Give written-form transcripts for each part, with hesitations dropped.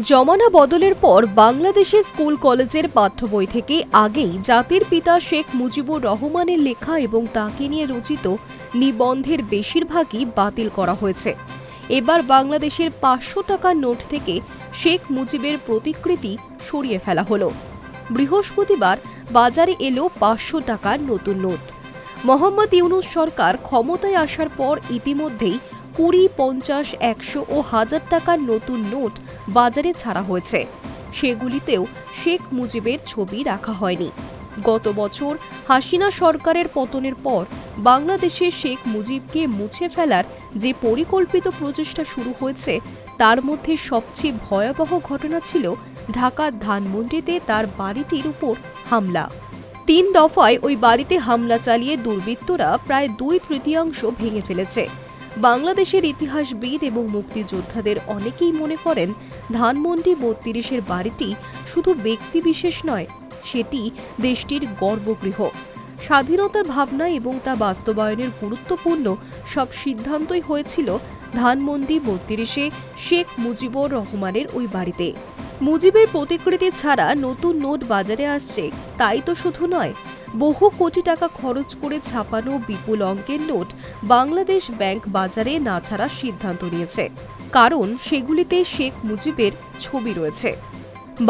জমানা বদলের পর বাংলাদেশের স্কুল কলেজের পাঠ্যবই থেকে আগেই জাতির পিতা শেখ মুজিবুর রহমানের লেখা এবং তাকে নিয়ে রচিত নিবন্ধের বেশিরভাগই বাতিল করা হয়েছে। এবার বাংলাদেশের ৫০০ টাকার নোট থেকে শেখ মুজিবের প্রতিকৃতি সরিয়ে ফেলা হলো। বৃহস্পতিবার বাজারে এলো ৫০০ টাকার নতুন নোট। মোহাম্মদ ইউনূস সরকার ক্ষমতায় আসার পর ইতিমধ্যেই ২০, ৫০, ১০০ ও ১০০০ টাকার নতুন নোট বাজারে ছাড়া হয়েছে। সেগুলিতেও শেখ মুজিবের ছবি রাখা হয়নি। গত বছর হাসিনা সরকারের পতনের পর বাংলাদেশে শেখ মুজিবকে মুছে ফেলার যে পরিকল্পিত প্রচেষ্টা শুরু হয়েছে, তার মধ্যে সবচেয়ে ভয়াবহ ঘটনা ছিল ঢাকার ধানমন্ডিতে তার বাড়িটির উপর হামলা। ৩ দফায় ওই বাড়িতে হামলা চালিয়ে দুর্বৃত্তরা প্রায় ২/৩ ভেঙে ফেলেছে। বাংলাদেশের ইতিহাসবিদ এবং মুক্তিযোদ্ধাদের অনেকেই মনে করেন, ধানমন্ডি ৩২-এর বাড়িটি শুধু ব্যক্তিবিশেষ নয়, সেটি দেশটির গর্বগৃহ। স্বাধীনতার ভাবনা এবং তা বাস্তবায়নের গুরুত্বপূর্ণ সব সিদ্ধান্তই হয়েছিল ধানমন্ডি ৩২-এ শেখ মুজিবুর রহমানের ওই বাড়িতে। মুজিবের প্রতিকৃতি ছাড়া নতুন নোট বাজারে আসছে, তাই তো শুধু নয়, বহু কোটি টাকা খরচ করে ছাপানো বিপুল অঙ্কের নোট বাংলাদেশ ব্যাংক বাজারে না ছাড়ার সিদ্ধান্ত নিয়েছে, কারণ সেগুলিতে শেখ মুজিবের ছবি রয়েছে।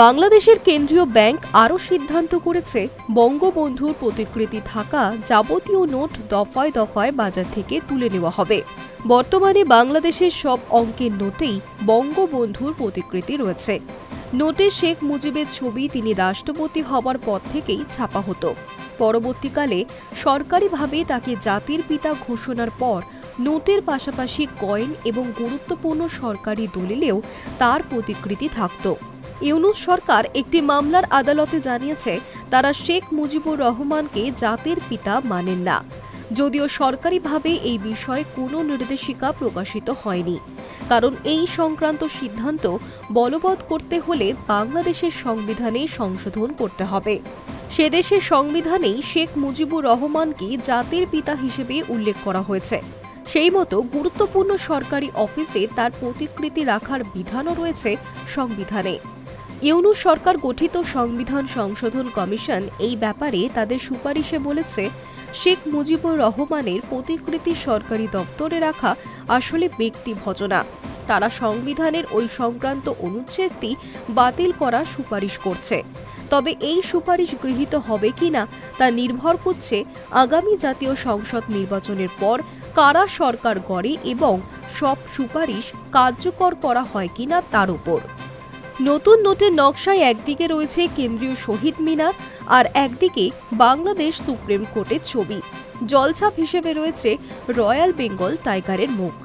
বাংলাদেশের কেন্দ্রীয় ব্যাংক আরও সিদ্ধান্ত করেছে, বঙ্গবন্ধুর প্রতিকৃতি থাকা যাবতীয় নোট দফায় দফায় বাজার থেকে তুলে নেওয়া হবে। বর্তমানে বাংলাদেশের সব অঙ্কের নোটেই বঙ্গবন্ধুর প্রতিকৃতি রয়েছে। নোটে শেখ মুজিবের ছবি তিনি রাষ্ট্রপতি হবার পর থেকেই ছাপা হতো। পরবর্তীকালে সরকারিভাবে তাকে জাতির পিতা ঘোষণার পর নোটের পাশাপাশি কয়েন এবং গুরুত্বপূর্ণ সরকারি দলিলেও তার প্রতিকৃতি থাকত। ইউনূস সরকার একটি মামলার আদালতে জানিয়েছে, তারা শেখ মুজিবুর রহমানকে জাতির পিতা মানেন না, যদিও সরকারিভাবে এই বিষয়ে কোনো নির্দেশিকা প্রকাশিত হয়নি। কারণ এই সংক্রান্ত সিদ্ধান্ত বলবৎ করতে হলে বাংলাদেশের সংবিধানে সংশোধন করতে হবে। সে দেশের সংবিধানেই শেখ মুজিবুর রহমানকে জাতির পিতা হিসেবে উল্লেখ করা হয়েছে। সেই মতো গুরুত্বপূর্ণ সরকারি অফিসে তার প্রতিকৃতি রাখার বিধানও রয়েছে সংবিধানে। ইউনূস সরকার গঠিত সংবিধান সংশোধন কমিশন এই ব্যাপারে তাদের সুপারিশে বলেছে, শেখ মুজিবুর রহমানের প্রতিকৃতি সরকারি দপ্তরে রাখা আসলে ব্যক্তি ভজনা। তারা সংবিধানের ওই সংক্রান্ত অনুচ্ছেদটি বাতিল করার সুপারিশ করছে। তবে এই সুপারিশ গৃহীত হবে কিনা তা নির্ভর করছে আগামী জাতীয় সংসদ নির্বাচনের পর কারা সরকার গড়ে এবং সব সুপারিশ কার্যকর করা হয় কিনা তার উপর। নতুন নোটের নকশায় একদিকে রয়েছে কেন্দ্রীয় শহীদ মিনার, আর একদিকে বাংলাদেশ সুপ্রিম কোর্টের ছবি। জলছাপ হিসেবে রয়েছে রয়্যাল বেঙ্গল টাইগারের মুখ।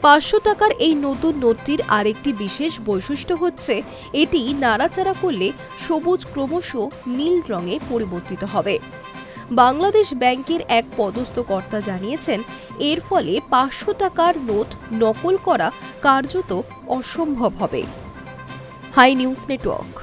৫০০ টাকার এই নতুন নোটটির আরেকটি বিশেষ বৈশিষ্ট্য হচ্ছে, এটি নাড়াচাড়া করলে সবুজ ক্রমশ নীল রঙে পরিবর্তিত হবে। বাংলাদেশ ব্যাংকের এক পদস্থ কর্তা জানিয়েছেন, এর ফলে ৫০০ টাকার নোট নকল করা কার্যত অসম্ভব হবে। Hi news network.